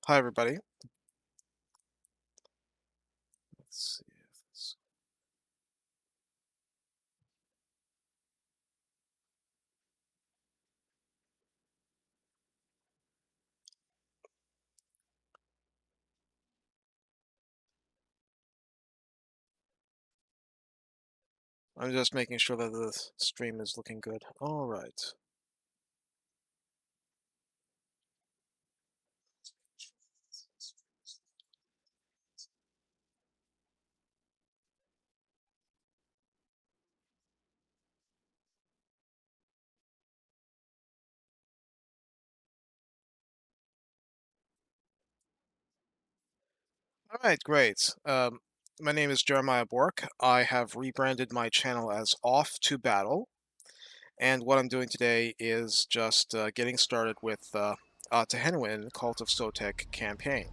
Hi, everybody. Let's see if this... I'm just making sure that the stream is looking good. All right. All right, great. My name is Jeremiah Bork. I have rebranded my channel as Off to Battle, and what I'm doing today is just getting started with Tehenhauin Cult of Sotek campaign.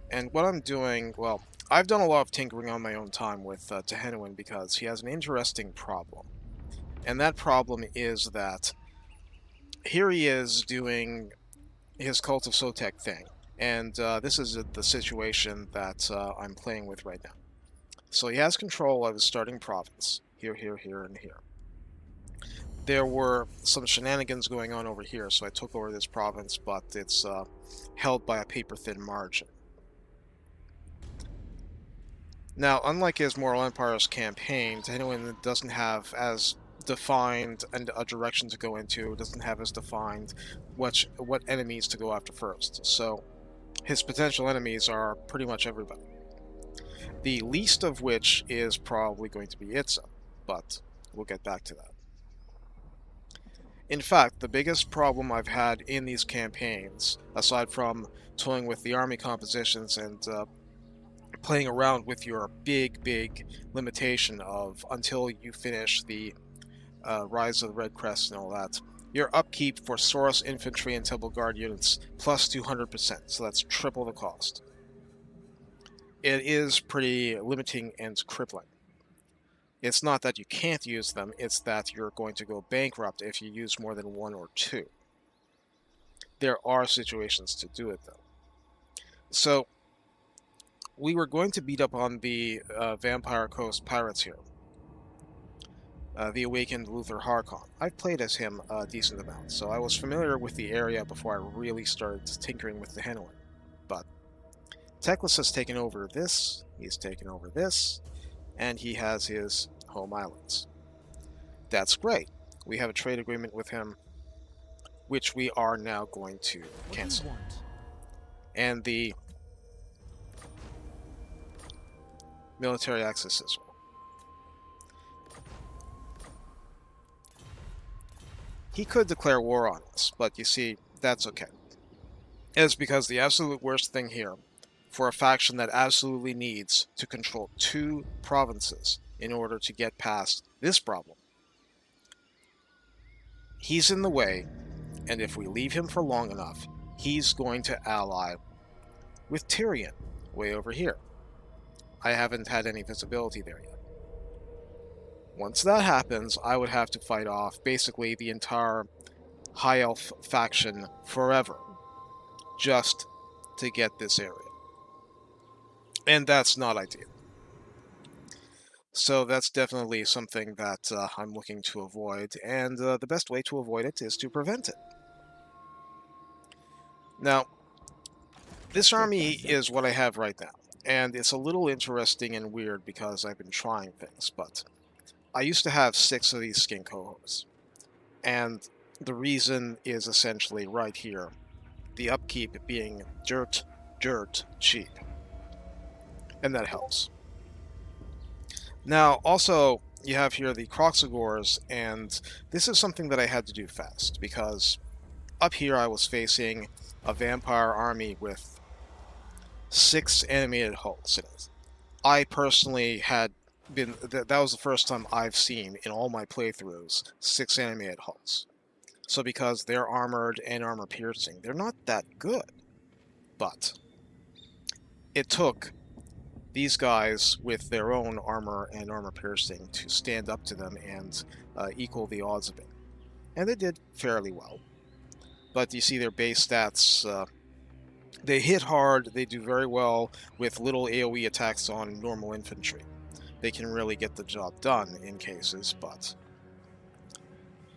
And what I'm doing, well, I've done a lot of tinkering on my own time with Tehenhauin because he has an interesting problem. And that problem is that here he is doing his Cult of Sotek thing, and this is the situation that I'm playing with right now. So he has control of his starting province, here, here, here, and here. There were some shenanigans going on over here, so I took over this province, but it's held by a paper-thin margin. Now, unlike his Moral Empire's campaign, Tehenhauin doesn't have as defined and a direction to go into, doesn't have as defined what enemies to go after first. So his potential enemies are pretty much everybody. The least of which is probably going to be Itza, but we'll get back to that. In fact, the biggest problem I've had in these campaigns, aside from toying with the army compositions and playing around with your big limitation of until you finish the Rise of the Red Crest and all that, your upkeep for Saurus Infantry and Temple Guard units plus 200%, so that's triple the cost. It is pretty limiting and crippling. It's not that you can't use them, it's that you're going to go bankrupt if you use more than one or two. There are situations to do it, though. So, we were going to beat up on the Vampire Coast pirates here. The Awakened Luther Harkon. I've played as him a decent amount, so I was familiar with the area before I really started tinkering with the Tehenhauin. But Teclis has taken over this, he's taken over this, and he has his home islands. That's great. We have a trade agreement with him, which we are now going to cancel. And the military access as well. He could declare war on us, but you see, that's okay. It's because the absolute worst thing here, for a faction that absolutely needs to control 2 provinces in order to get past this problem, he's in the way, and if we leave him for long enough, he's going to ally with Tyrion, way over here. I haven't had any visibility there yet. Once that happens, I would have to fight off basically the entire High Elf faction forever, just to get this area. And that's not ideal. So that's definitely something that I'm looking to avoid, and the best way to avoid it is to prevent it. Now, this army is what I have right now, and it's a little interesting and weird because I've been trying things, but I used to have 6 of these skin cohorts, and the reason is essentially right here, the upkeep being dirt cheap, and that helps. Now, also, you have here the Croxagores, and this is something that I had to do fast, because up here I was facing a vampire army with 6 animated hulks in it. I personally had been... that was the first time I've seen, in all my playthroughs, 6 animated hulks. So because they're armored and armor-piercing, they're not that good. But it took these guys with their own armor and armor piercing to stand up to them and equal the odds of it. And they did fairly well. But you see their base stats They hit hard, they do very well with little AoE attacks on normal infantry. They can really get the job done in cases, but,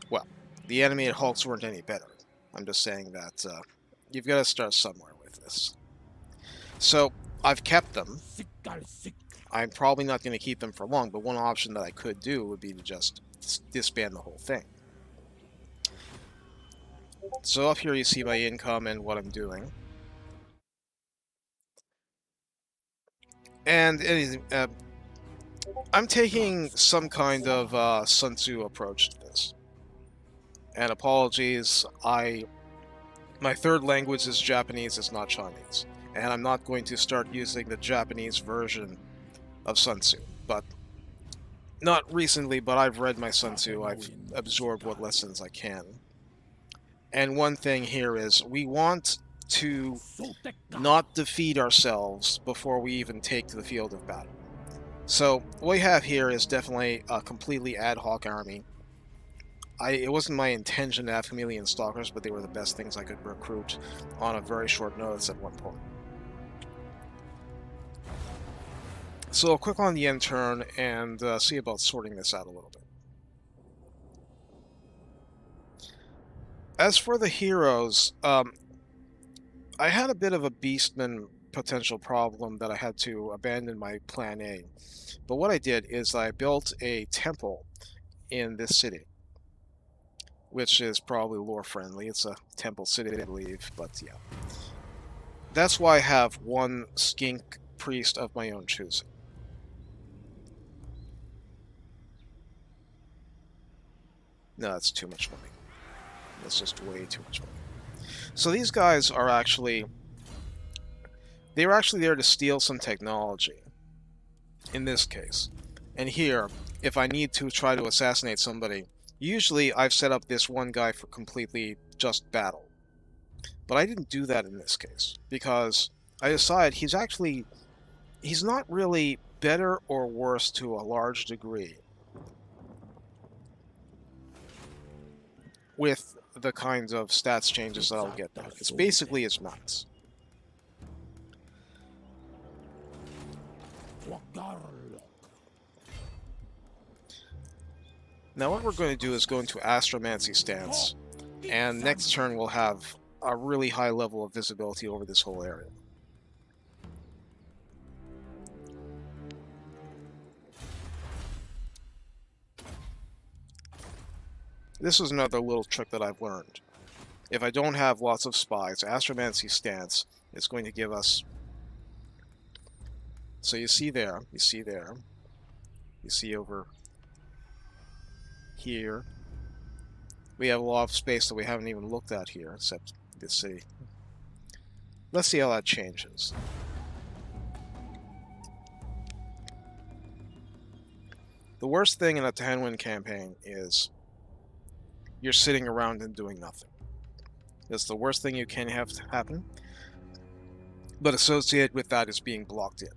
well, the animated hulks weren't any better. I'm just saying that you've got to start somewhere with this. So, I've kept them. I'm probably not going to keep them for long, but one option that I could do would be to just disband the whole thing. So up here you see my income and what I'm doing. And I'm taking some kind of Sun Tzu approach to this. And apologies, my third language is Japanese, it's not Chinese. And I'm not going to start using the Japanese version of Sun Tzu. But not recently, but I've read my Sun Tzu, I've absorbed what lessons I can. And one thing here is, we want to not defeat ourselves before we even take to the field of battle. So, what we have here is definitely a completely ad hoc army. It wasn't my intention to have chameleon stalkers, but they were the best things I could recruit on a very short notice at one point. So I'll click on the end turn and see about sorting this out a little bit. As for the heroes, I had a bit of a beastman potential problem that I had to abandon my plan A. But what I did is I built a temple in this city, which is probably lore friendly. It's a temple city, I believe, but yeah. That's why I have one skink priest of my own choosing. No, that's too much money. That's just way too much money. So these guys are actually... They were actually there to steal some technology, in this case. And here, if I need to try to assassinate somebody, usually I've set up this one guy for completely just battle. But I didn't do that in this case, because I decided he's not really better or worse to a large degree with the kinds of stats changes that I'll get back. It's basically his max. Now what we're going to do is go into Astromancy stance, and next turn we'll have a really high level of visibility over this whole area. This is another little trick that I've learned. If I don't have lots of spies, Astromancy stance is going to give us... So you see there, you see over here. We have a lot of space that we haven't even looked at here, except this city. Let's see how that changes. The worst thing in a Tehenhauin campaign is you're sitting around and doing nothing. That's the worst thing you can have to happen, but associated with that is being blocked in.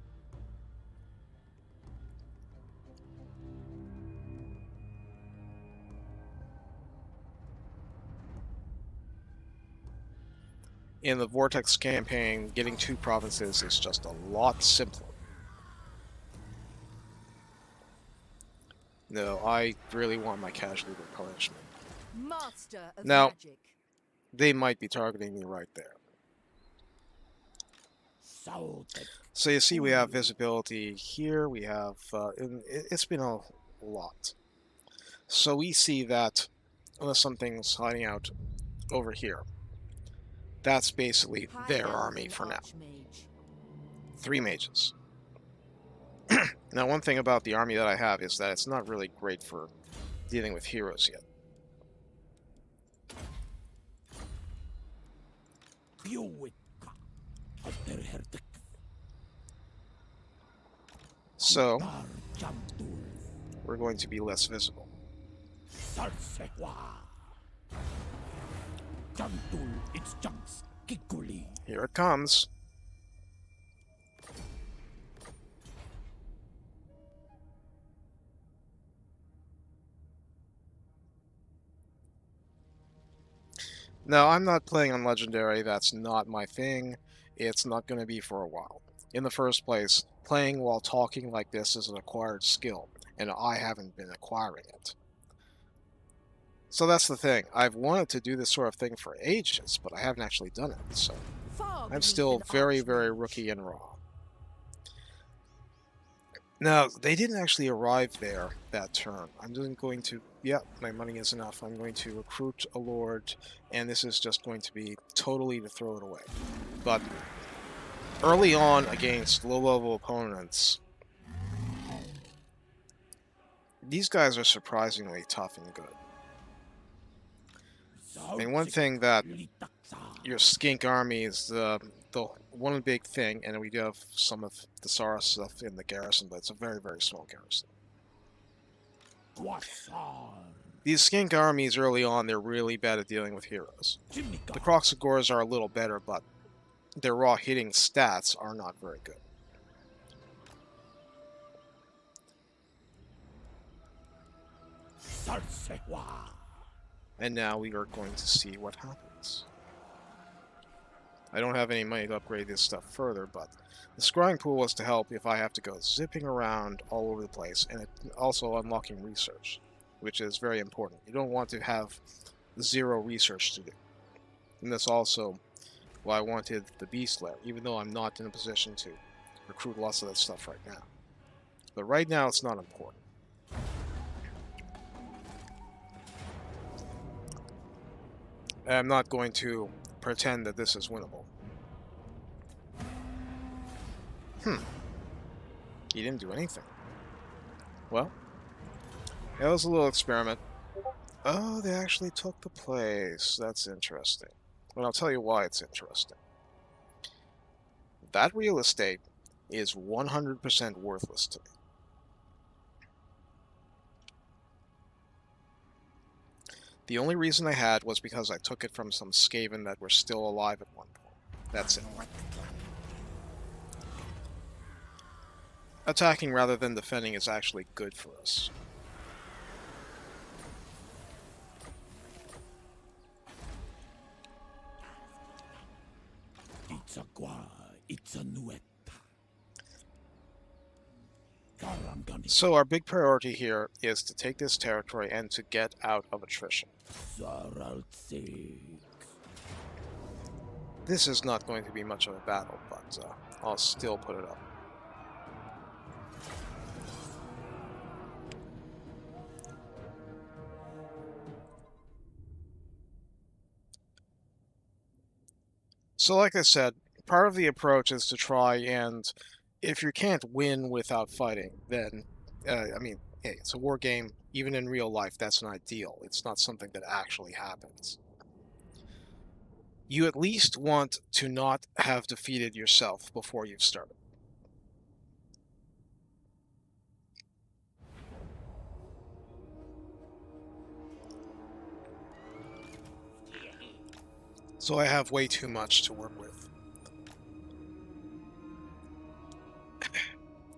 In the Vortex campaign, getting 2 provinces is just a lot simpler. No, I really want my casualty replenishment. Now, they might be targeting me right there. So you see we have visibility here, we have... it's been a lot. So we see that unless something's hiding out over here, that's basically their army for now. 3 mages. Now, one thing about the army that I have is that it's not really great for dealing with heroes yet. So, we're going to be less visible. Here it comes. Now, I'm not playing on Legendary, that's not my thing. it's not going to be for a while. In the first place, playing while talking like this is an acquired skill, and I haven't been acquiring it. So that's the thing. I've wanted to do this sort of thing for ages, but I haven't actually done it, so I'm still very, very rookie and raw. Now, they didn't actually arrive there that turn. I'm just going to... Yep, my money is enough. I'm going to recruit a lord, and this is just going to be totally to throw it away. But early on against low-level opponents, these guys are surprisingly tough and good. And one thing that your skink army is the one big thing, and we do have some of the Sara stuff in the garrison, but it's a very, very small garrison. These skink armies early on, they're really bad at dealing with heroes. The Kroxigors are a little better, but their raw hitting stats are not very good. And now we are going to see what happens. I don't have any money to upgrade this stuff further, but the scrying pool was to help if I have to go zipping around all over the place, and it also unlocking research, which is very important. You don't want to have 0 research to do. And that's also why I wanted the Beast Lair, even though I'm not in a position to recruit lots of that stuff right now. But right now, it's not important. I'm not going to pretend that this is winnable. He didn't do anything. Well, that was a little experiment. Oh, they actually took the place. That's interesting. Well, I'll tell you why it's interesting. That real estate is 100% worthless to me. The only reason I had was because I took it from some Skaven that were still alive at one point. That's it. Attacking rather than defending is actually good for us. So our big priority here is to take this territory and to get out of attrition. This is not going to be much of a battle, but I'll still put it up. So like I said, part of the approach is to try and, if you can't win without fighting, then, I mean, hey, it's a war game. Even in real life, that's not ideal. It's not something that actually happens. You at least want to not have defeated yourself before you've started. So I have way too much to work with.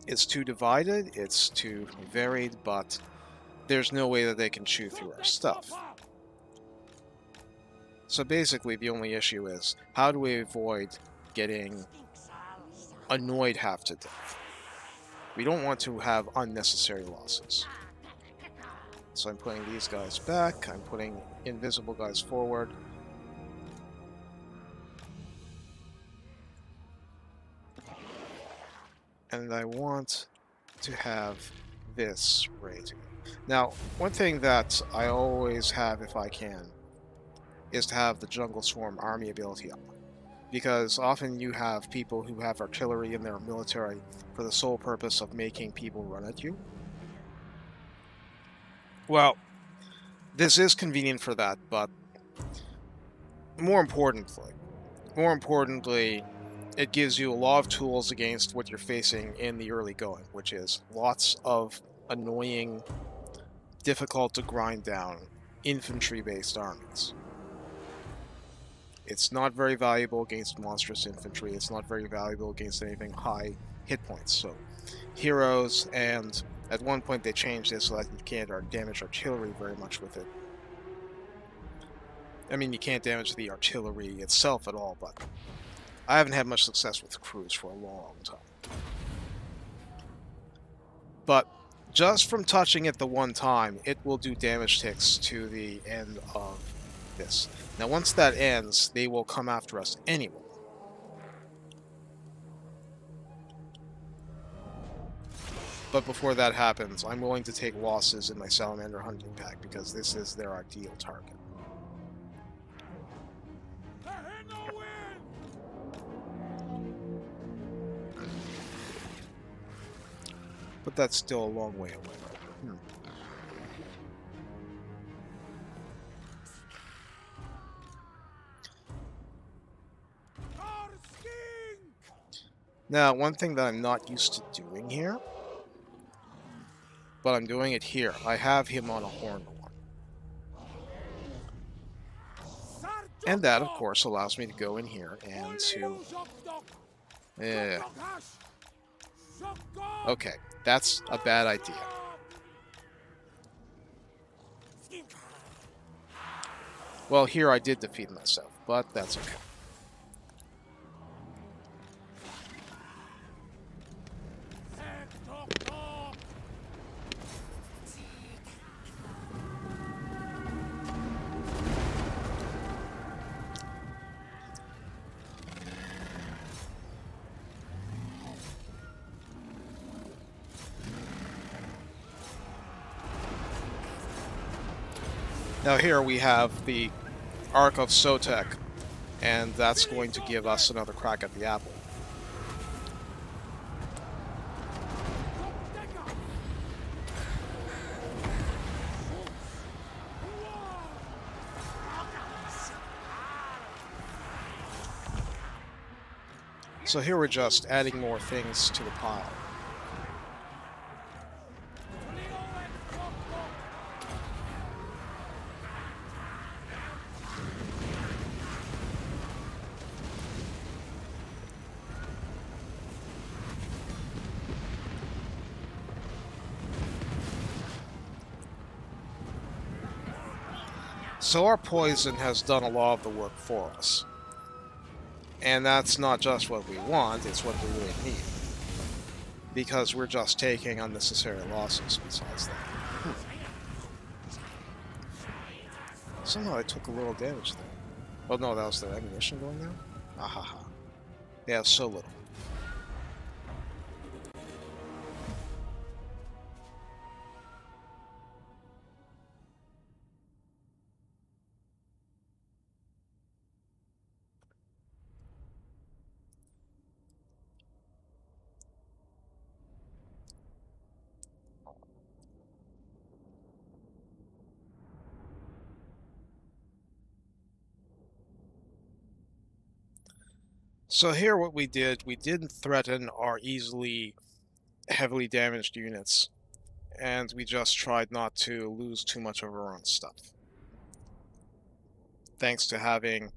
It's too divided, it's too varied, but there's no way that they can chew through our stuff. So basically the only issue is, how do we avoid getting annoyed half to death? We don't want to have unnecessary losses. So I'm putting these guys back, I'm putting invisible guys forward. And I want to have this ready to go. Now, one thing that I always have, if I can, is to have the Jungle Swarm army ability up. Because often you have people who have artillery in their military for the sole purpose of making people run at you. Well, this is convenient for that, but more importantly, it gives you a lot of tools against what you're facing in the early going, which is lots of annoying, difficult to grind down, infantry-based armies. It's not very valuable against monstrous infantry, it's not very valuable against anything high hit points. So, heroes, and at one point they changed this so that you can't damage artillery very much with it. I mean, you can't damage the artillery itself at all, but I haven't had much success with crews for a long time. But just from touching it the one time, it will do damage ticks to the end of this. Now, once that ends, they will come after us anyway. But before that happens, I'm willing to take losses in my Salamander hunting pack because this is their ideal target. But that's still a long way away. Now, one thing that I'm not used to doing here, but I'm doing it here. I have him on a horn one. And that, of course, allows me to go in here and to... Okay, that's a bad idea. Well, here I did defeat myself, but that's okay. Now here we have the Cult of Sotek, and that's going to give us another crack at the apple. So here we're just adding more things to the pile. So our poison has done a lot of the work for us. And that's not just what we want, it's what we really need. Because we're just taking unnecessary losses besides that. Somehow I took a little damage there. Oh no, that was the ammunition going down? Ahaha. Yeah, so little. So here what we didn't threaten our easily heavily damaged units, and we just tried not to lose too much of our own stuff. Thanks to having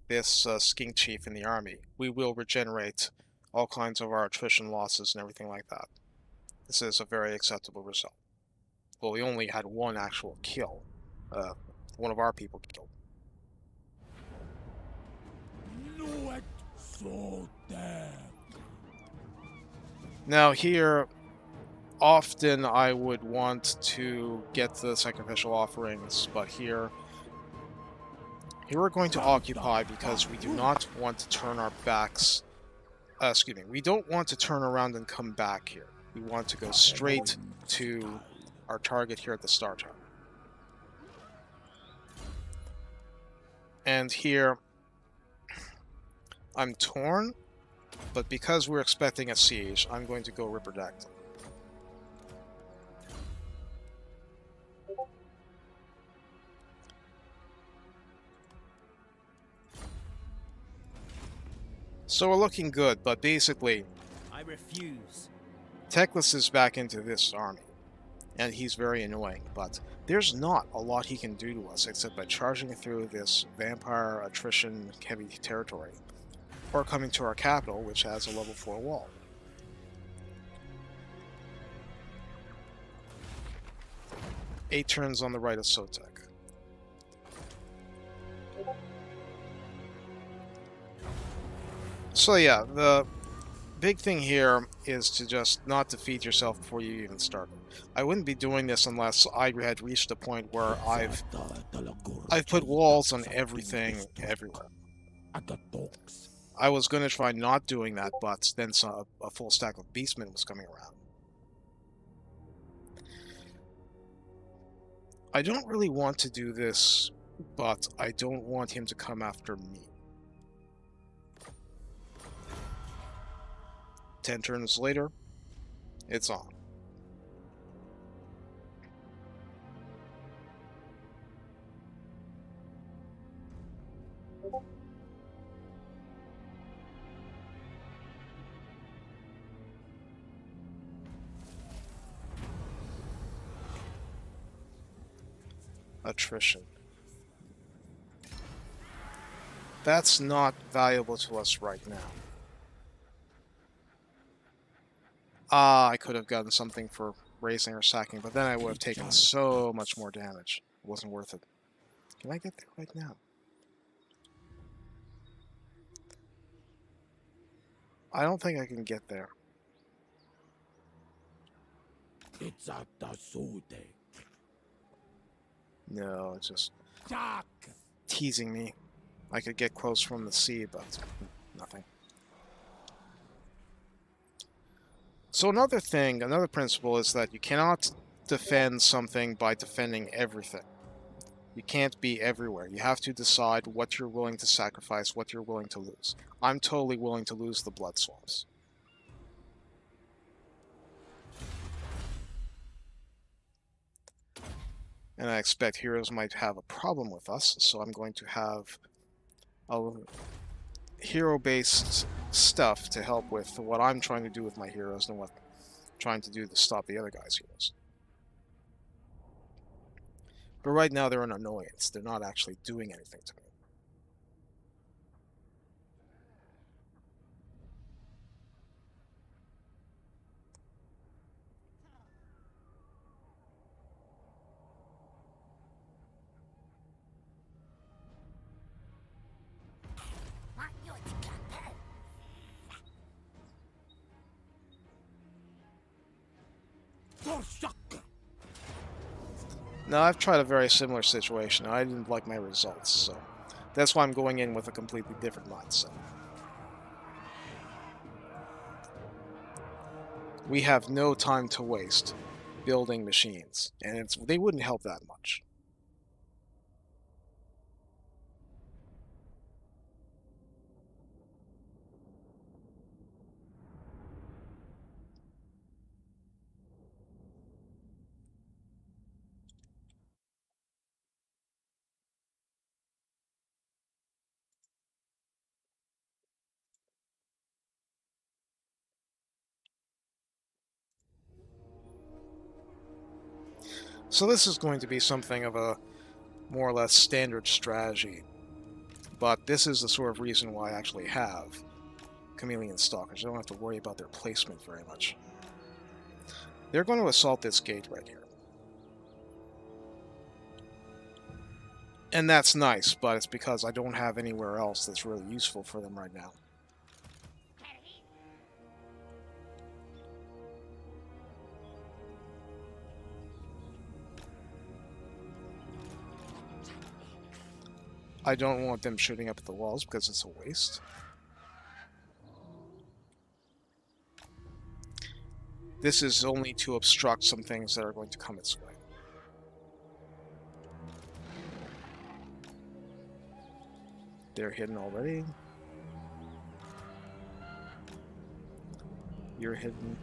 this Skink Chief in the army, we will regenerate all kinds of our attrition losses and everything like that. This is a very acceptable result. Well, we only had one actual kill. One of our people killed. Now here, often I would want to get the sacrificial offerings, but here we're going to occupy because we do not want to turn our backs. We don't want to turn around and come back here. We want to go straight to our target here at the Star Tower. And here, I'm torn, but because we're expecting a siege, I'm going to go Ripperdactyl. So we're looking good, but basically, I refuse. Teclis is back into this army, and he's very annoying, but there's not a lot he can do to us except by charging through this vampire attrition heavy territory, or coming to our capital, which has a level 4 wall. Eight turns on the right of Sotek. So yeah, the big thing here is to just not defeat yourself before you even start. I wouldn't be doing this unless I had reached a point where I've put walls on everything everywhere. I was going to try not doing that, but then a full stack of beastmen was coming around. I don't really want to do this, but I don't want him to come after me. 10 turns later, it's on. Attrition. That's not valuable to us right now. I could have gotten something for raising or sacking, but then I would have taken so much more damage. It wasn't worth it. Can I get there right now? I don't think I can get there. No, it's just teasing me. I could get close from the sea, but nothing. So another principle is that you cannot defend something by defending everything. You can't be everywhere. You have to decide what you're willing to sacrifice, what you're willing to lose. I'm totally willing to lose the blood swamps. And I expect heroes might have a problem with us, so I'm going to have a hero-based stuff to help with what I'm trying to do with my heroes and what I'm trying to do to stop the other guys' heroes. But right now they're an annoyance. They're not actually doing anything to me. Now, I've tried a very similar situation. I didn't like my results, so that's why I'm going in with a completely different mindset. We have no time to waste building machines, and they wouldn't help that much. So this is going to be something of a more or less standard strategy, but this is the sort of reason why I actually have Chameleon Stalkers. I don't have to worry about their placement very much. They're going to assault this gate right here. And that's nice, but it's because I don't have anywhere else that's really useful for them right now. I don't want them shooting up at the walls because it's a waste. This is only to obstruct some things that are going to come its way. They're hidden already. You're hidden.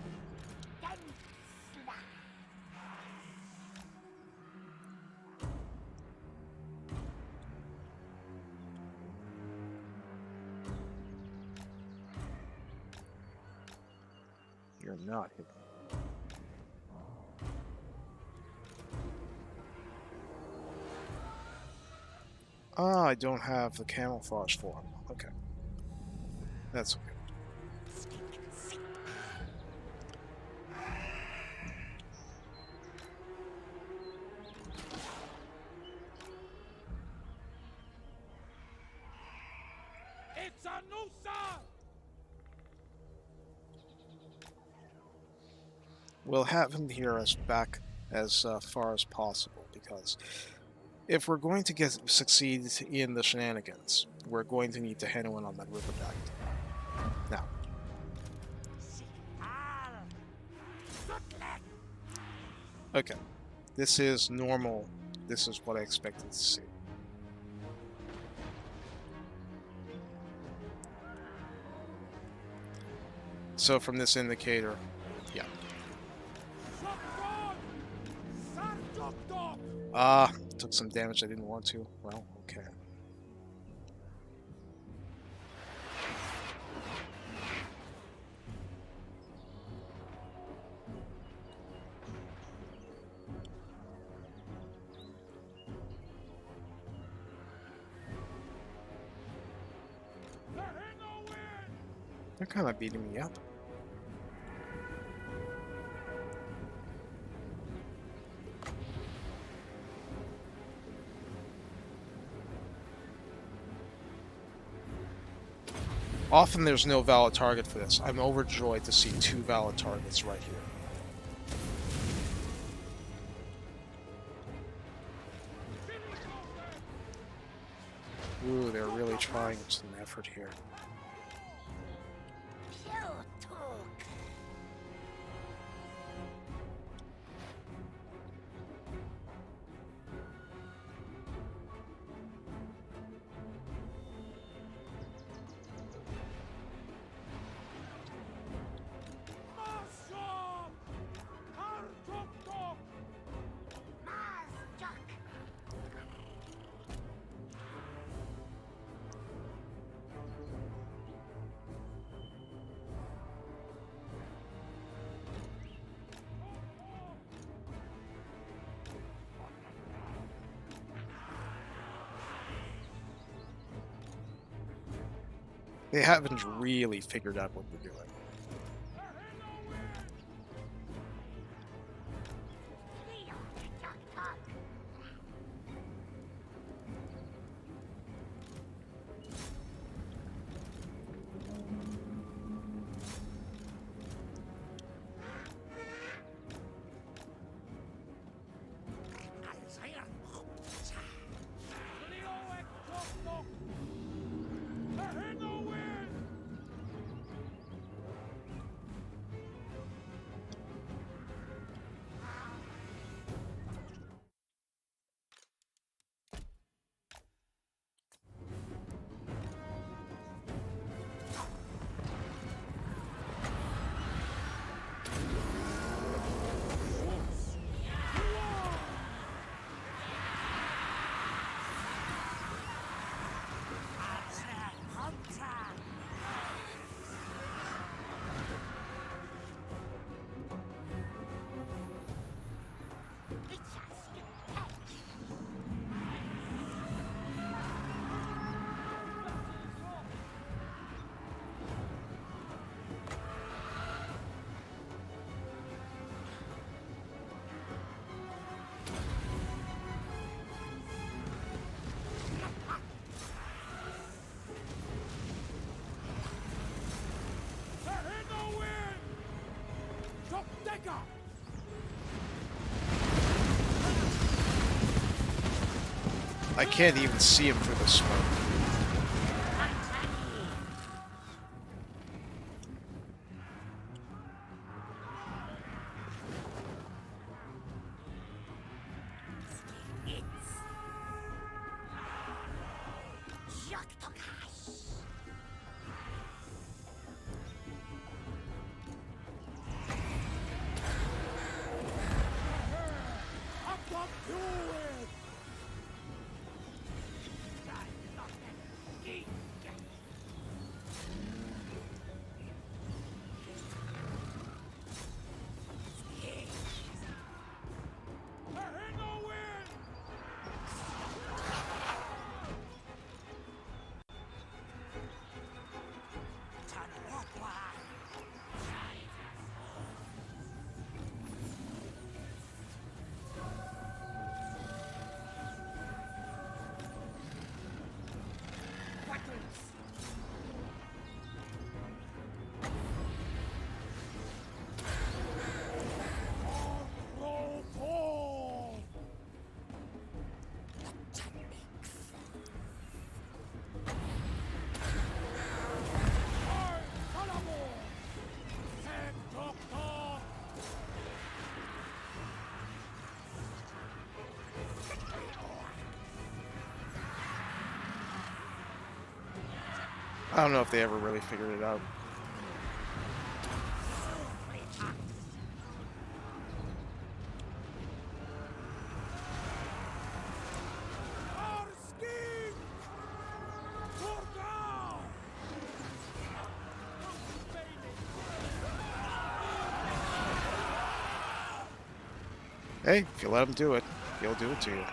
You're not hidden. Ah, I don't have the camouflage for him. Okay. That's okay. we'll have him hear us back as far as possible, because if we're going to succeed in the shenanigans, we're going to need Tehenhauin on that river deck. Now, okay, this is normal. This is what I expected to see. So from this indicator, yeah. Took some damage I didn't want to. Well, okay. They're kind of beating me up. Often there's no valid target for this. I'm overjoyed to see 2 valid targets right here. Ooh, they're really trying some effort here. They haven't really figured out what they're doing. I can't even see him through the smoke. I don't know if they ever really figured it out. Hey, if you let him do it, he'll do it to you.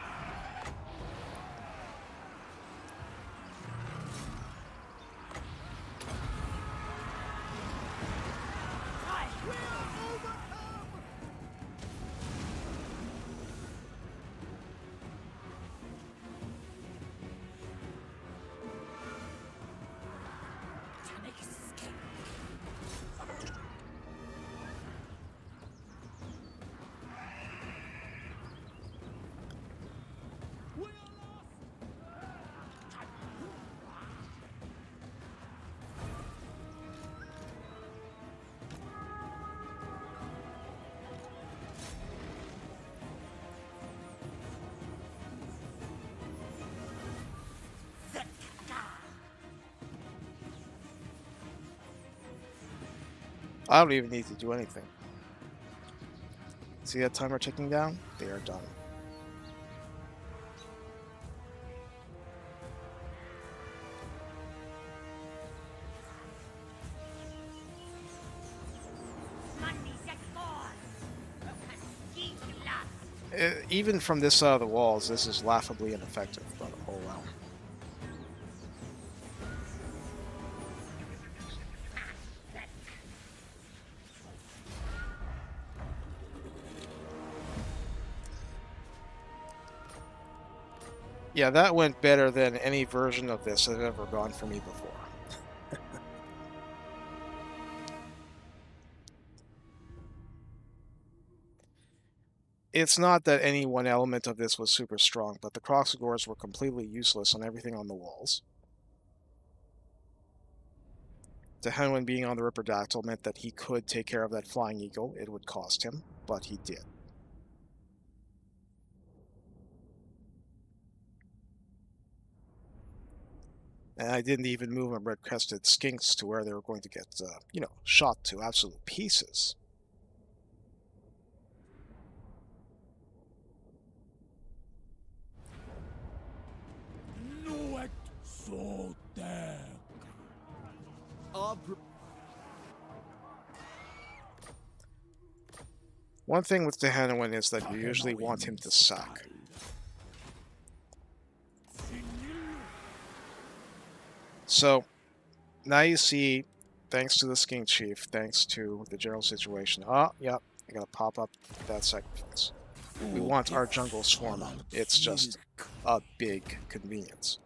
I don't even need to do anything. See that timer ticking down? They are done. Even from this side of the walls, this is laughably ineffective, but oh well. Yeah, that went better than any version of this had ever gone for me before. It's not that any one element of this was super strong, but the Croxagores were completely useless on everything on the walls. Tehenhauin being on the Ripperdactyl meant that he could take care of that Flying Eagle. It would cost him, but he did. And I didn't even move my red-crested skinks to where they were going to get, you know, shot to absolute pieces. One thing with Tehenhauin is that you usually want him to suck. So, now you see, thanks to the Skink Chief, thanks to the general situation. Oh, yep, I gotta pop up that sacrifice. We want our jungle swarm up. It's just a big convenience.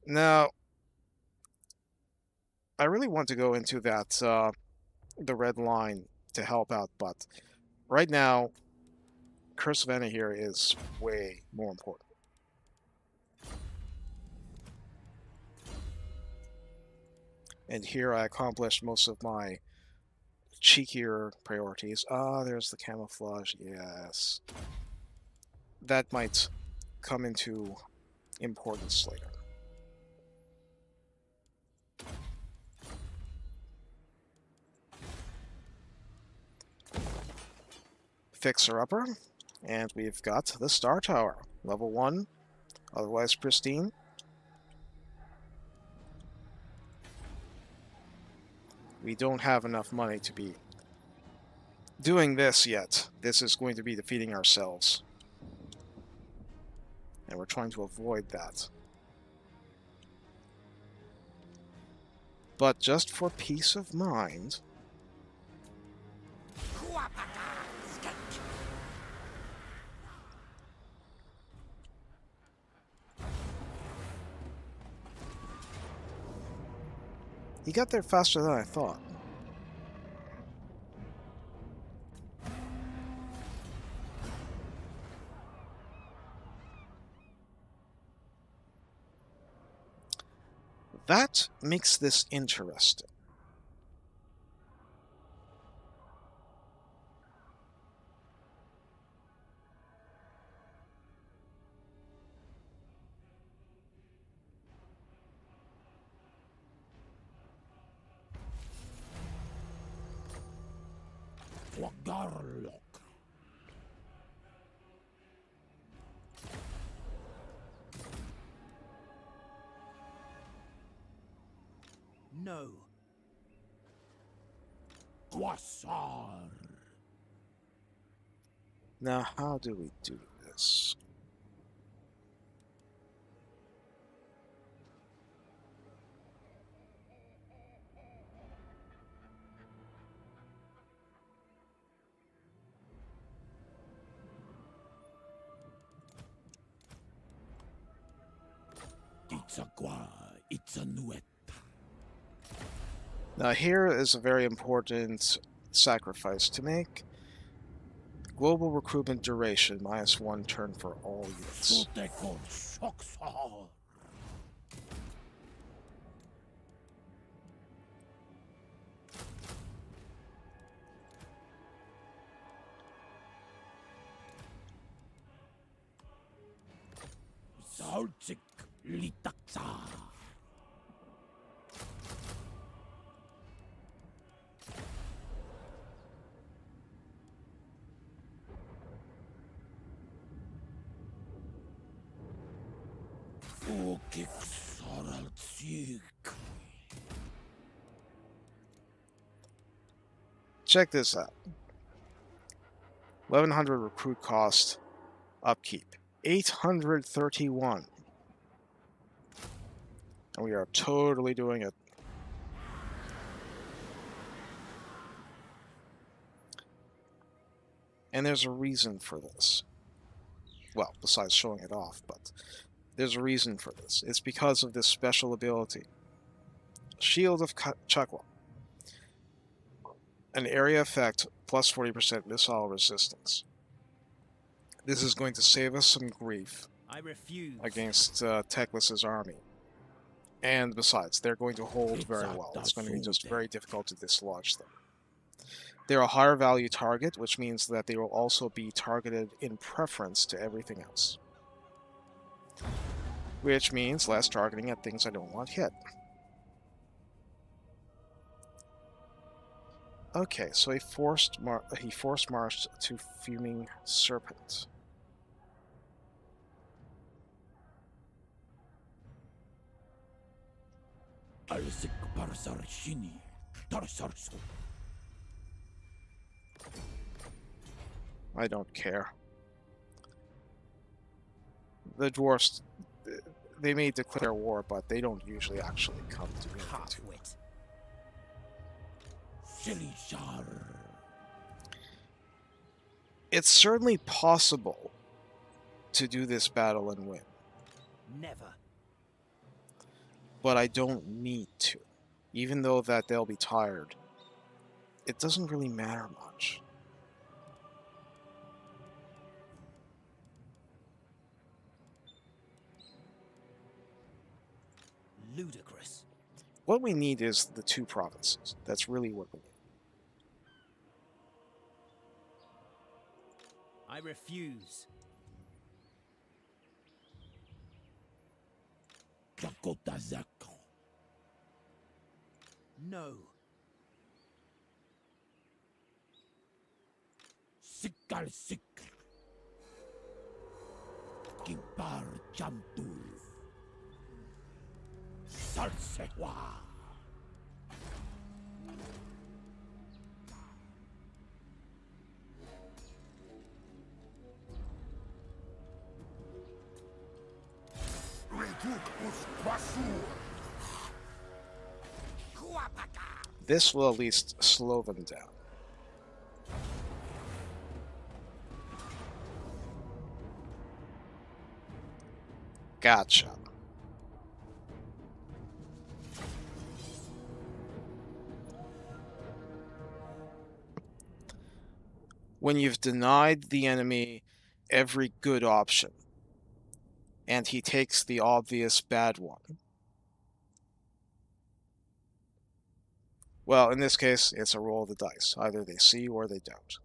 Now, I really want to go into that, the red line to help out, but right now, Curse of Anna here is way more important. And here I accomplished most of my cheekier priorities. Ah, there's the camouflage, yes. That might come into importance later. Fixer-upper, and we've got the Star Tower. Level 1, otherwise pristine. We don't have enough money to be doing this yet. This is going to be defeating ourselves. And we're trying to avoid that. But just for peace of mind, he got there faster than I thought. That makes this interesting. Darlock. No. Quasar. Now, how do we do this? It's a nuet. Now, here is a very important sacrifice to make. Global recruitment duration, -1 turn for all units. Zaltik litaksa. Check this out. 1100 recruit cost, upkeep 831. And we are totally doing it. And there's a reason for this. Well, besides showing it off, but there's a reason for this. It's because of this special ability. Shield of Chakwa. An area effect plus 40% missile resistance. This is going to save us some grief against Teclis's army. And besides, they're going to hold very well. It's going to be just very difficult to dislodge them. They're a higher value target, which means that they will also be targeted in preference to everything else. Which means less targeting at things I don't want hit. Okay, so he forced marched to Fuming Serpent. I don't care. The dwarfs, they may declare war, but they don't usually actually come to me. It's certainly possible to do this battle and win. Never. But I don't need to. Even though that they'll be tired, it doesn't really matter much. Ludicrous. What we need is the 2 provinces. That's really what we need. I refuse. No. Sikal sik. Kibar jamtu. Salsewa. This will at least slow them down. Gotcha. When you've denied the enemy every good option, and he takes the obvious bad one. Well, in this case, it's a roll of the dice. Either they see or they don't.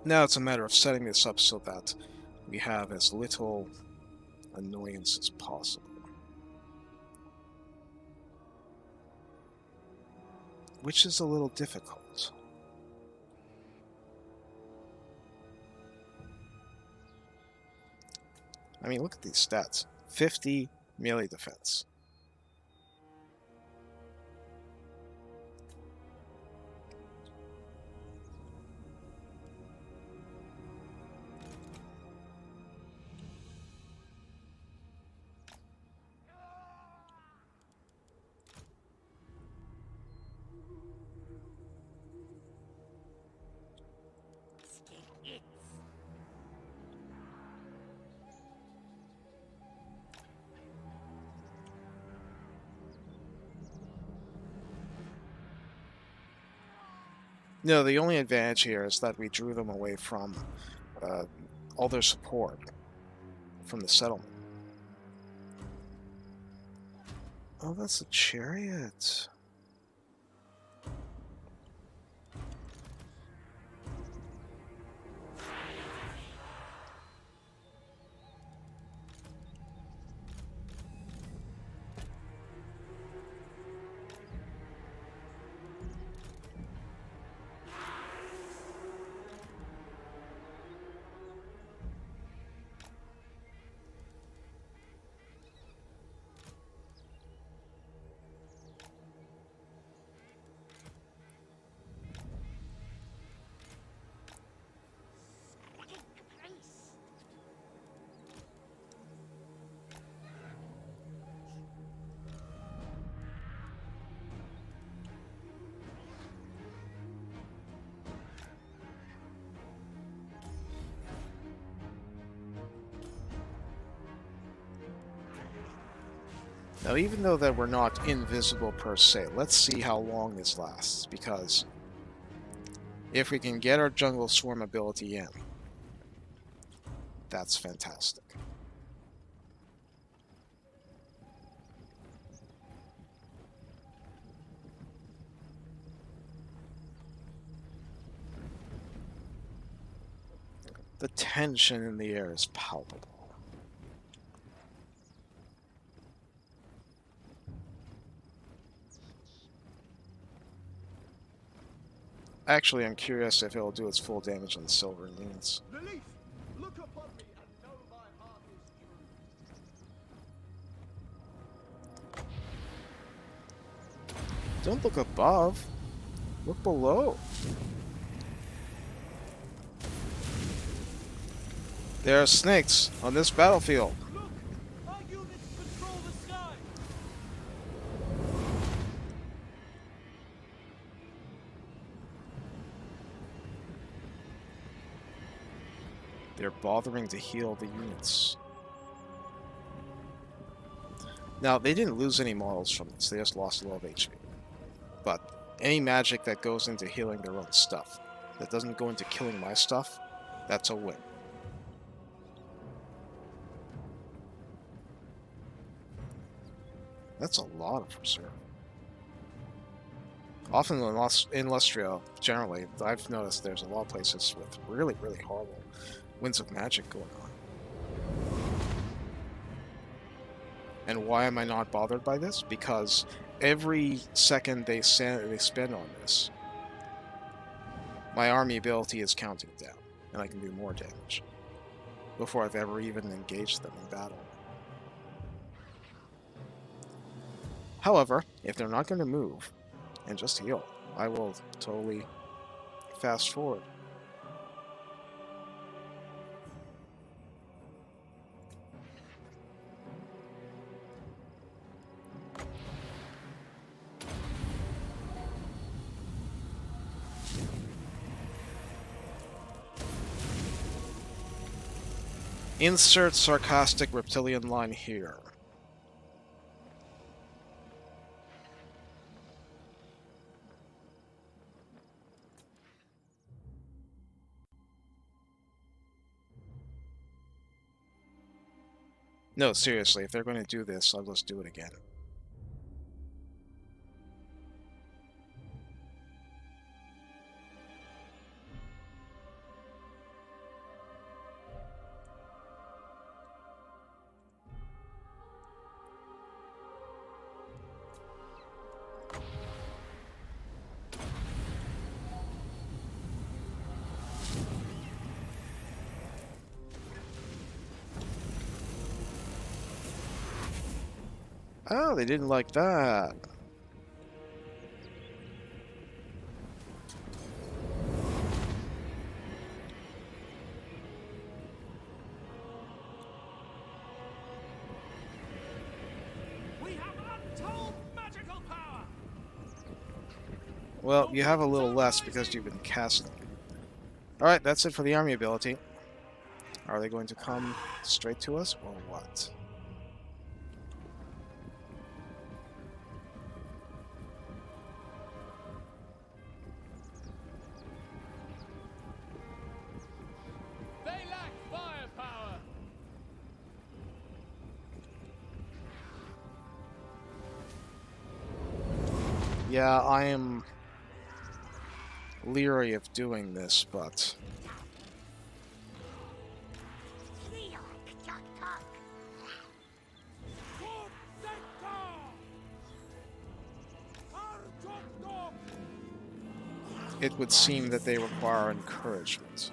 Now it's a matter of setting this up so that we have as little annoyance as possible. Which is a little difficult. I mean, look at these stats. 50 melee defense. No, the only advantage here is that we drew them away from all their support from the settlement. Oh, that's a chariot. Now, even though that we're not invisible per se, let's see how long this lasts, because if we can get our jungle swarm ability in, that's fantastic. The tension in the air is palpable. Actually, I'm curious if it'll do its full damage on the silver units. Relief! Look upon me and know my heart is true. Don't look above. Look below. There are snakes on this battlefield. Look! Our units control the sky! They're bothering to heal the units. Now, they didn't lose any models from this, they just lost a lot of HP. But any magic that goes into healing their own stuff, that doesn't go into killing my stuff, that's a win. That's a lot of reserve. Often in Lustria, generally, I've noticed there's a lot of places with really, really horrible winds of magic going on. And why am I not bothered by this? Because every second they spend on this, my army ability is counting down, and I can do more damage before I've ever even engaged them in battle. However, if they're not going to move and just heal, I will totally fast forward. Insert sarcastic reptilian line here. No, seriously, if they're going to do this, I'll just do it again. Oh, they didn't like that. We have untold magical power. Well, you have a little less because you've been casting. Alright, that's it for the army ability. Are they going to come straight to us, or what? They lack firepower. Yeah, I am leery of doing this, but... it would seem that they require encouragement.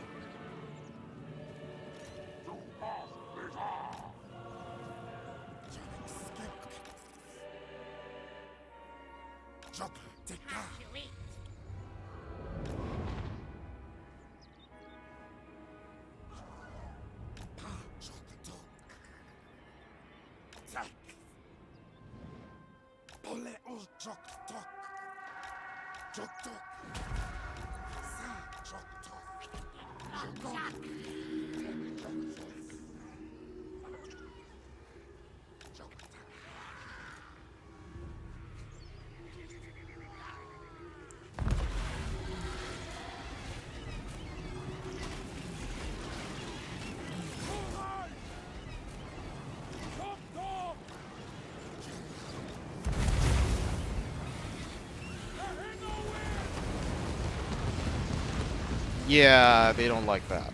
Yeah, they don't like that.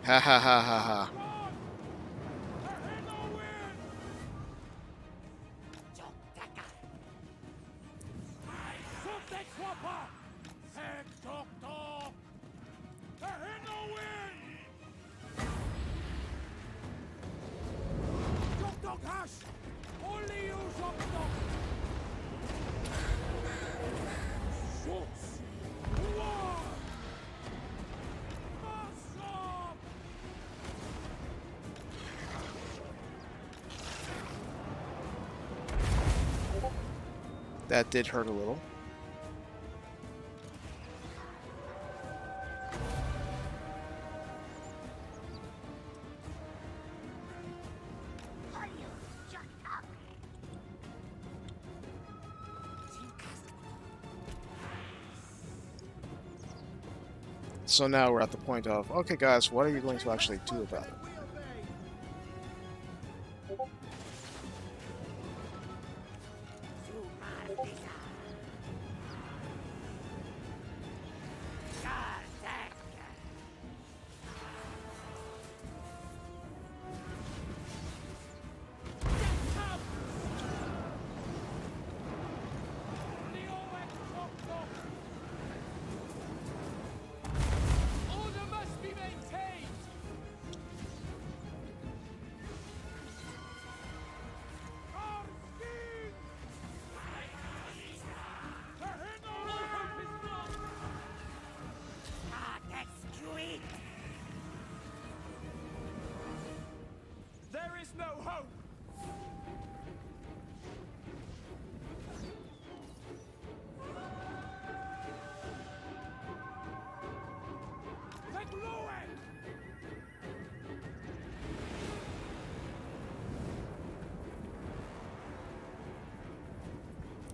Ha ha ha ha ha. That did hurt a little. So now we're at the point of, okay guys, what are you going to actually do about it?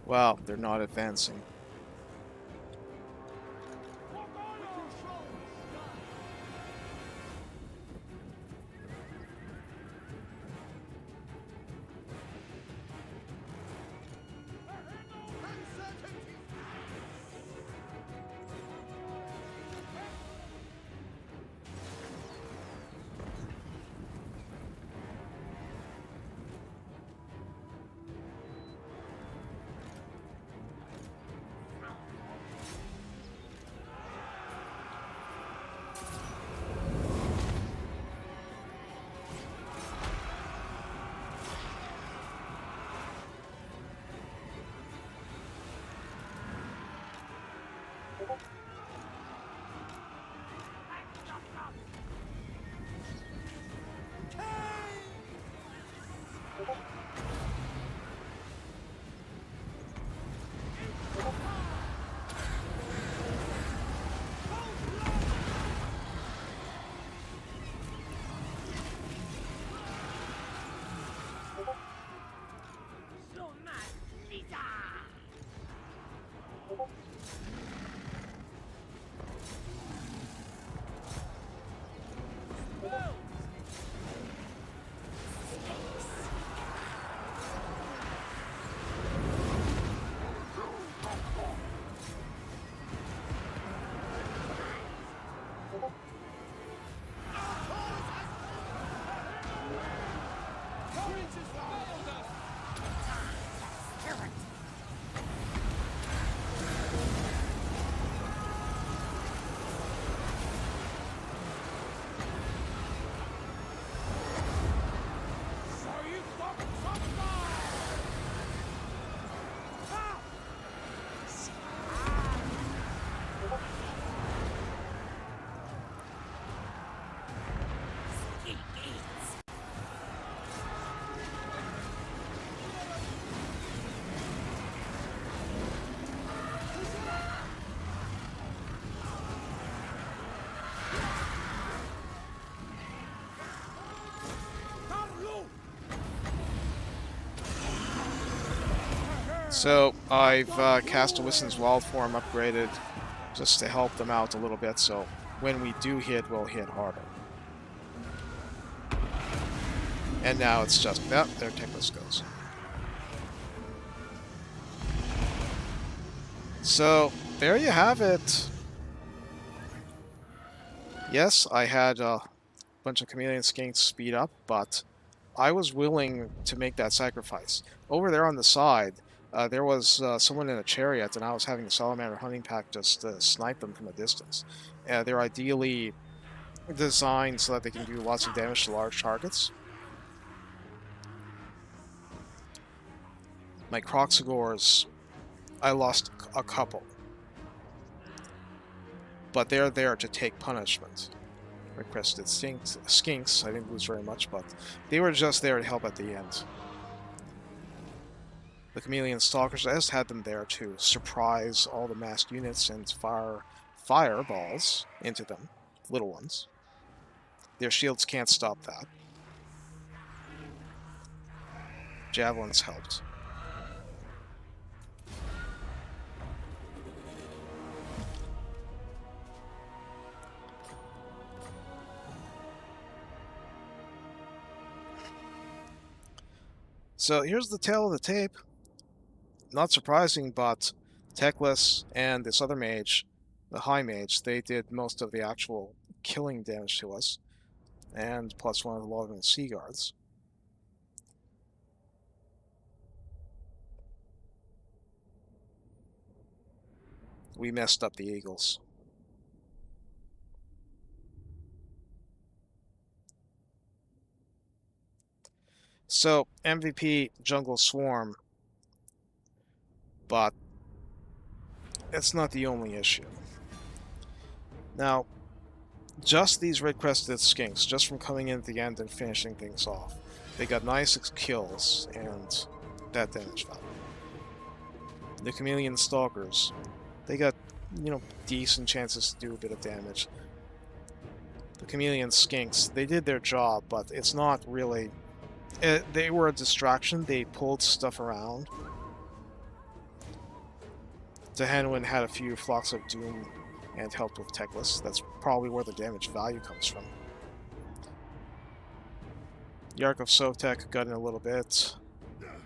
Wow, they're not advancing. So I've cast a Wissen's Wild Form upgraded just to help them out a little bit, so when we do hit, we'll hit harder. And now it's just, there Tempest goes. So, there you have it. Yes, I had a bunch of Chameleon Skinks speed up, but I was willing to make that sacrifice. Over there on the side, there was someone in a chariot, and I was having the Salamander Hunting Pack just snipe them from a distance. They're ideally designed so that they can do lots of damage to large targets. My Croxagores, I lost a couple. But they're there to take punishment. Requested Skinks, I didn't lose very much, but they were just there to help at the end. The Chameleon Stalkers, I just had them there to surprise all the massed units and fire fireballs into them, little ones. Their shields can't stop that. Javelins helped. So here's the tail of the tape. Not surprising, but Teclis and this other mage, the High Mage, they did most of the actual killing damage to us. And plus one of the Lothern Sea Guards. We messed up the Eagles. So, MVP Jungle Swarm, but it's not the only issue. Now, just these red-crested skinks, just from coming in at the end and finishing things off, they got nice kills and that damage value. The Chameleon Stalkers, they got, decent chances to do a bit of damage. The Chameleon Skinks, they did their job, but it's not really... they were a distraction. They pulled stuff around. Tehenhauin had a few Flocks of Doom and helped with Techless. That's probably where the damage value comes from. The Cult of Sotek got in a little bit.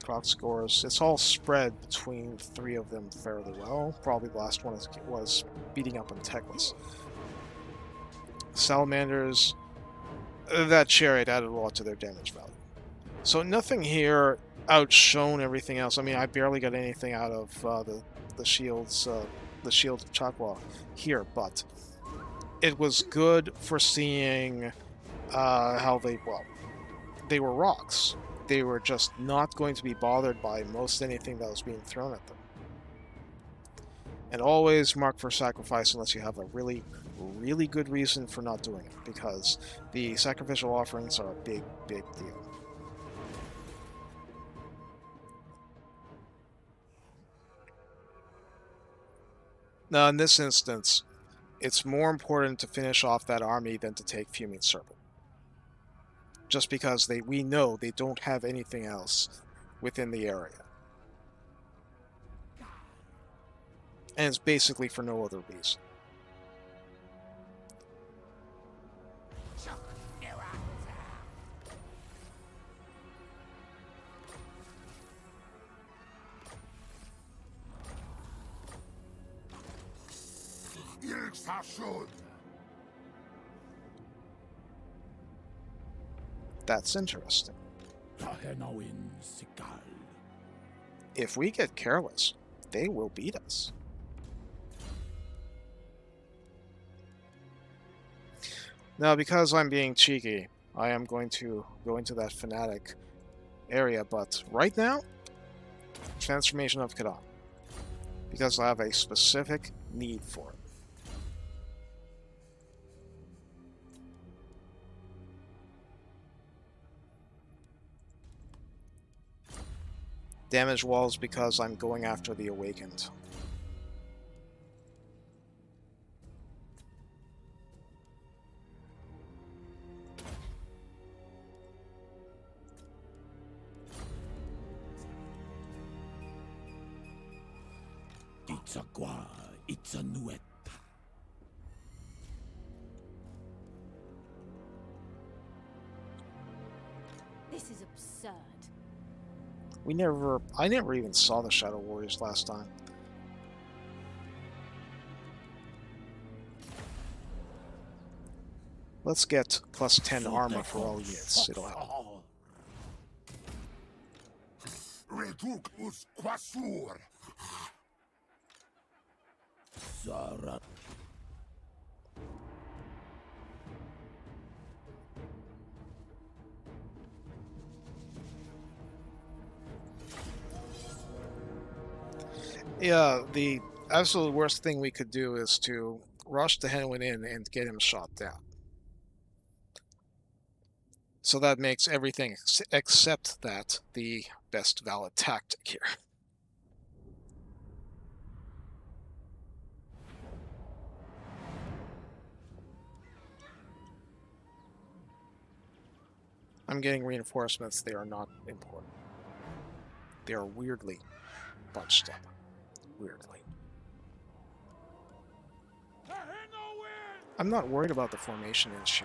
Croc scores. It's all spread between 3 of them fairly well. Probably the last one was beating up on Techless. Salamanders, that chariot added a lot to their damage value. So nothing here outshone everything else. I mean, I barely got anything out of the shields, the shield of Chakwa here, but it was good for seeing how they were rocks. They were just not going to be bothered by most anything that was being thrown at them. And always mark for sacrifice unless you have a really, really good reason for not doing it, because the sacrificial offerings are a big, big deal. Now, in this instance, it's more important to finish off that army than to take Fuming Serpent. Just because we know they don't have anything else within the area. And it's basically for no other reason. That's interesting. If we get careless, they will beat us. Now, because I'm being cheeky, I am going to go into that Fnatic area, but right now, Transformation of Kadam. Because I have a specific need for it. Damage walls because I'm going after the Awakened. It's a nuet. This is absurd. I never even saw the Shadow Warriors last time. Let's get plus 10 armor for all units. It'll help. Yeah, the absolute worst thing we could do is to rush the Tehenhauin in and get him shot down. So that makes everything except that the best valid tactic here. I'm getting reinforcements. They are not important. They are weirdly bunched up. Weirdly. I'm not worried about the formation issue.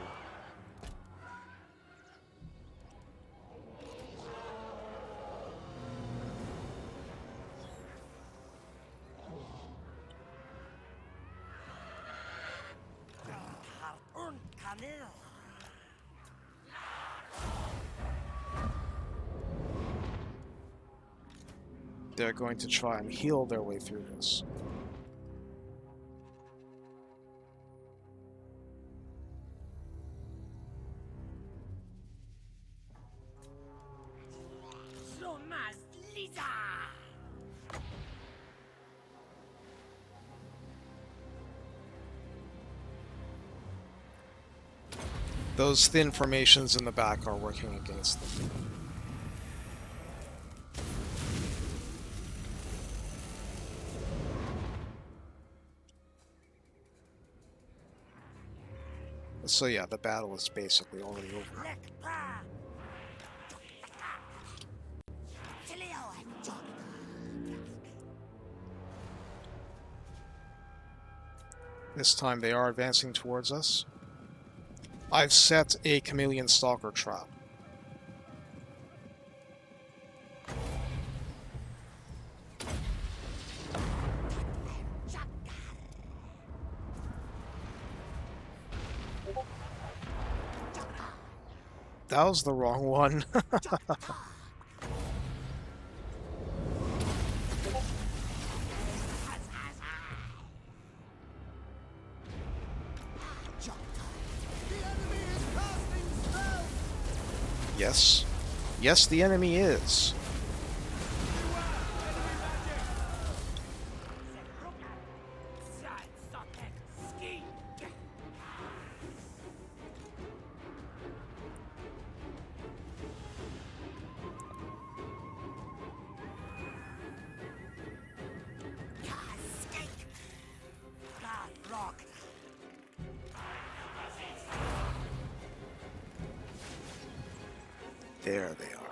They're going to try and heal their way through this. Those thin formations in the back are working against them. So yeah, the battle is basically already over. This time they are advancing towards us. I've set a chameleon stalker trap. That was the wrong one. Yes. Yes, the enemy is. There they are.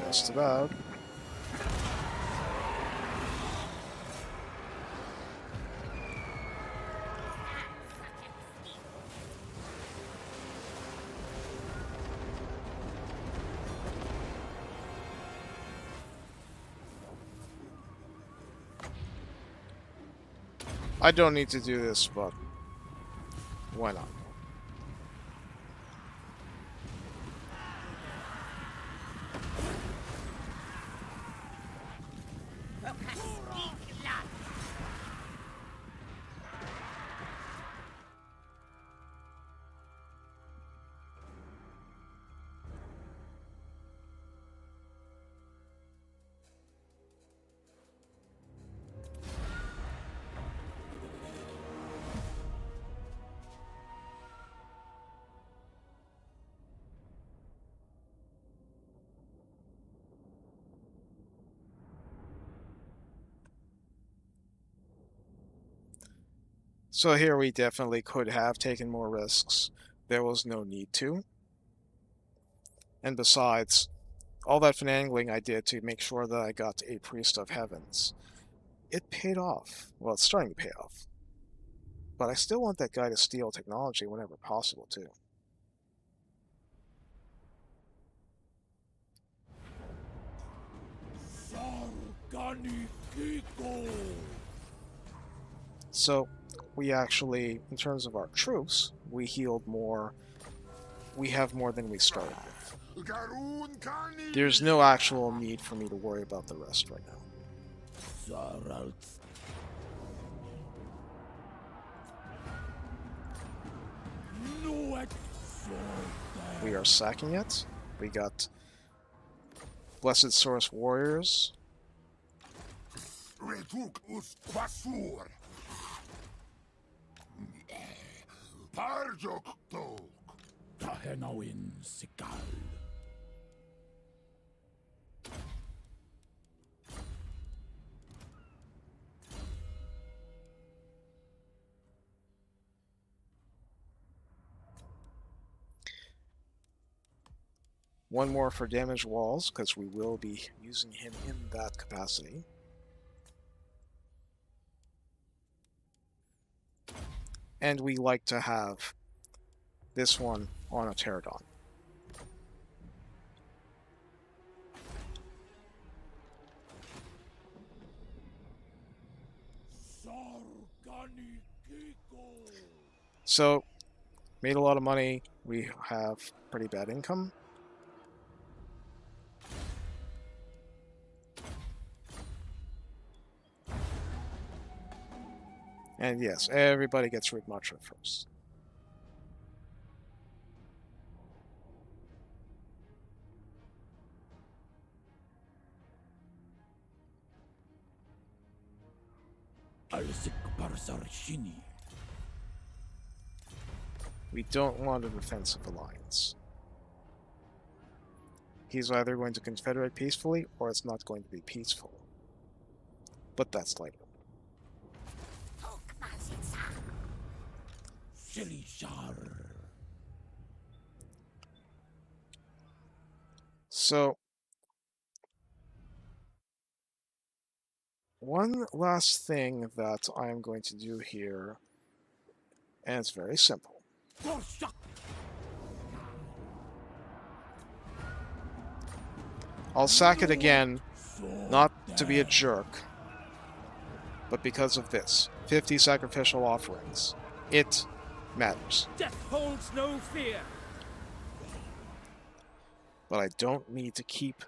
Just about. I don't need to do this, but why not? So here we definitely could have taken more risks. There was no need to. And besides, all that finagling I did to make sure that I got a Priest of Heavens, it paid off. Well, it's starting to pay off. But I still want that guy to steal technology whenever possible, too. So, we actually, in terms of our troops, we healed more. We have more than we started with. There's no actual need for me to worry about the rest right now. We are sacking it. We got Blessed Source Warriors. Tehenhauin sikal. One more for damaged walls, because we will be using him in that capacity. And we like to have this one on a pterodon. So, made a lot of money. We have pretty bad income. And yes, everybody gets rid Matra first. We don't want a defensive alliance. He's either going to confederate peacefully, or it's not going to be peaceful. But that's later. So, one last thing that I'm going to do here, and it's very simple. I'll sack it again, not to be a jerk, but because of this. 50 sacrificial offerings. It matters. Death holds no fear. But I don't need to keep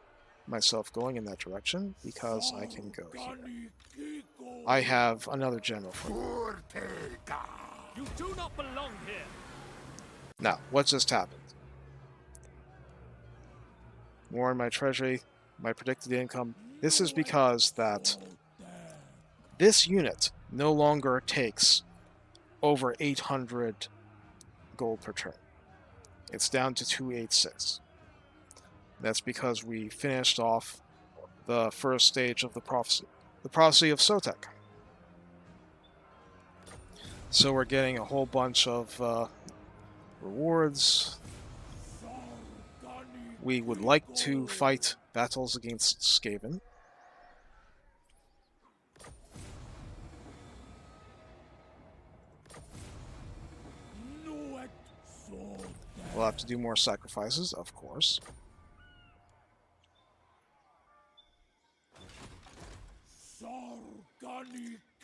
myself going in that direction, because I can go here. I have another general for me. You do not belong here. Now, what just happened? More in my treasury, my predicted income. This is because that this unit no longer takes over 800 gold per turn. It's down to 286. That's because we finished off the first stage of the prophecy of Sotek. So we're getting a whole bunch of rewards. We would like to fight battles against Skaven. We'll have to do more sacrifices, of course.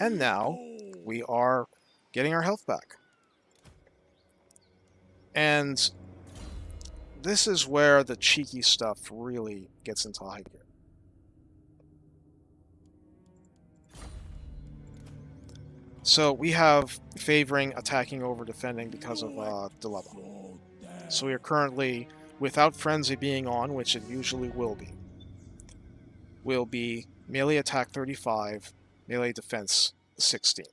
And now, we are getting our health back. And this is where the cheeky stuff really gets into high gear. So we have favoring attacking over defending because of Dilemma. So we are currently, without Frenzy being on, which it usually will be melee attack 35, melee defense 16.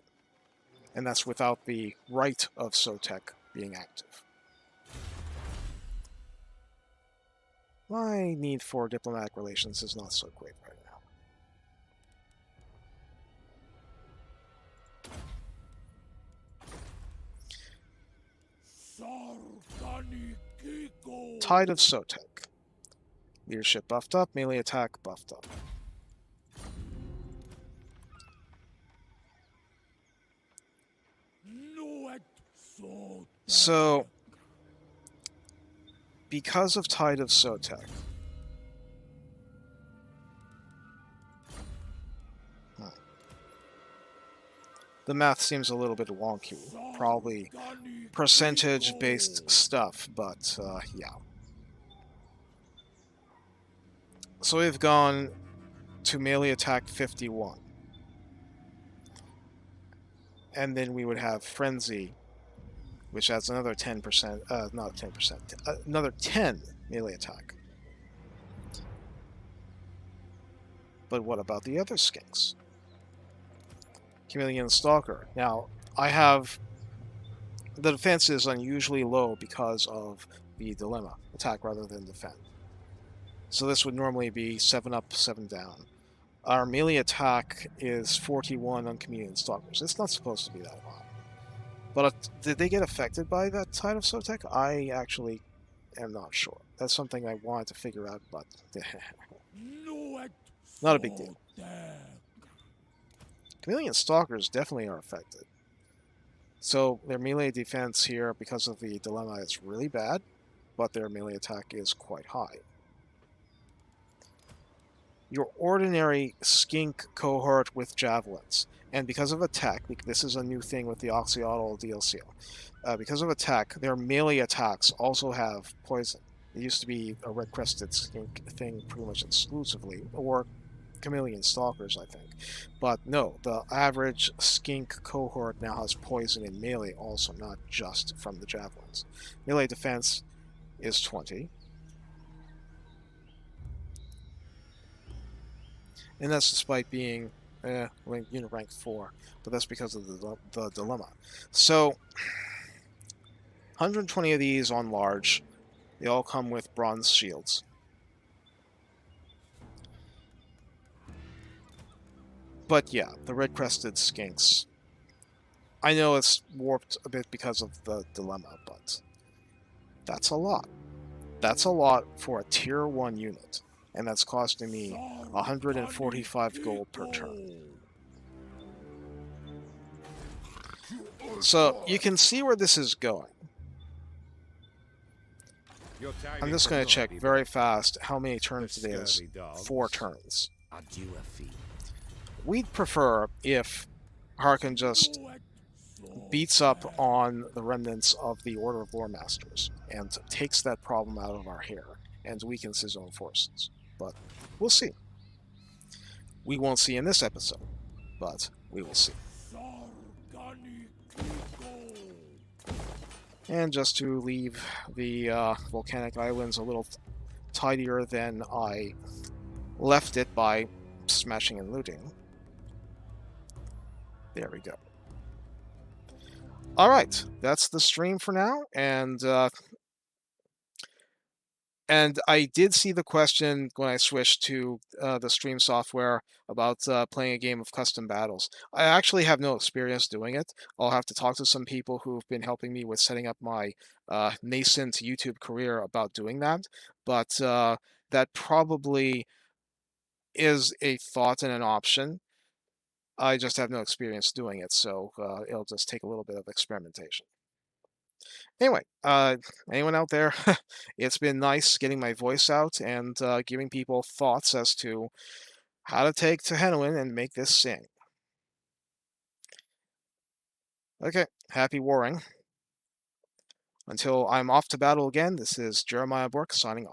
And that's without the right of Sotek being active. My need for diplomatic relations is not so great right now. Tide of Sotek. Leadership buffed up, melee attack buffed up. So, because of Tide of Sotek, the math seems a little bit wonky. Probably percentage-based stuff, but yeah. So we've gone to melee attack 51. And then we would have Frenzy, which adds another 10%, not 10%, another 10 melee attack. But what about the other skinks? Chameleon Stalker. Now, I have... The defense is unusually low because of the dilemma. Attack rather than defend. So this would normally be 7 up, 7 down. Our melee attack is 41 on Chameleon Stalkers. It's not supposed to be that high. But did they get affected by that Tide of Sotek? I actually am not sure. That's something I wanted to figure out, but not a big deal. Chameleon Stalkers definitely are affected. So their melee defense here, because of the dilemma, is really bad, but their melee attack is quite high. Your ordinary skink cohort with javelins, and because of attack, this is a new thing with the Oxyotl DLC. Because of attack, their melee attacks also have poison. It used to be a red-crested skink thing pretty much exclusively, or Chameleon Stalkers, I think. But no, the average skink cohort now has poison in melee also, not just from the javelins. Melee defense is 20. And that's despite being unit rank 4, but that's because of the dilemma. So, 120 of these on large. They all come with bronze shields. But yeah, the red-crested skinks. I know it's warped a bit because of the dilemma, but that's a lot. That's a lot for a tier 1 unit, and that's costing me 145 gold per turn. So you can see where this is going. I'm just going to check very fast how many turns it is. 4 turns. We'd prefer if Harkin just beats up on the remnants of the Order of Lore Masters and takes that problem out of our hair and weakens his own forces. But we'll see. We won't see in this episode, but we will see. And just to leave the volcanic islands a little tidier than I left it by smashing and looting. There we go. Alright, that's the stream for now, and I did see the question when I switched to the stream software about playing a game of custom battles. I actually have no experience doing it. I'll have to talk to some people who've been helping me with setting up my nascent YouTube career about doing that, but that probably is a thought and an option. I just have no experience doing it, so it'll just take a little bit of experimentation. Anyway, anyone out there, it's been nice getting my voice out and giving people thoughts as to how to take Tehenhauin and make this sing. Okay, happy warring. Until I'm off to battle again, this is Jeremiah Bork signing off.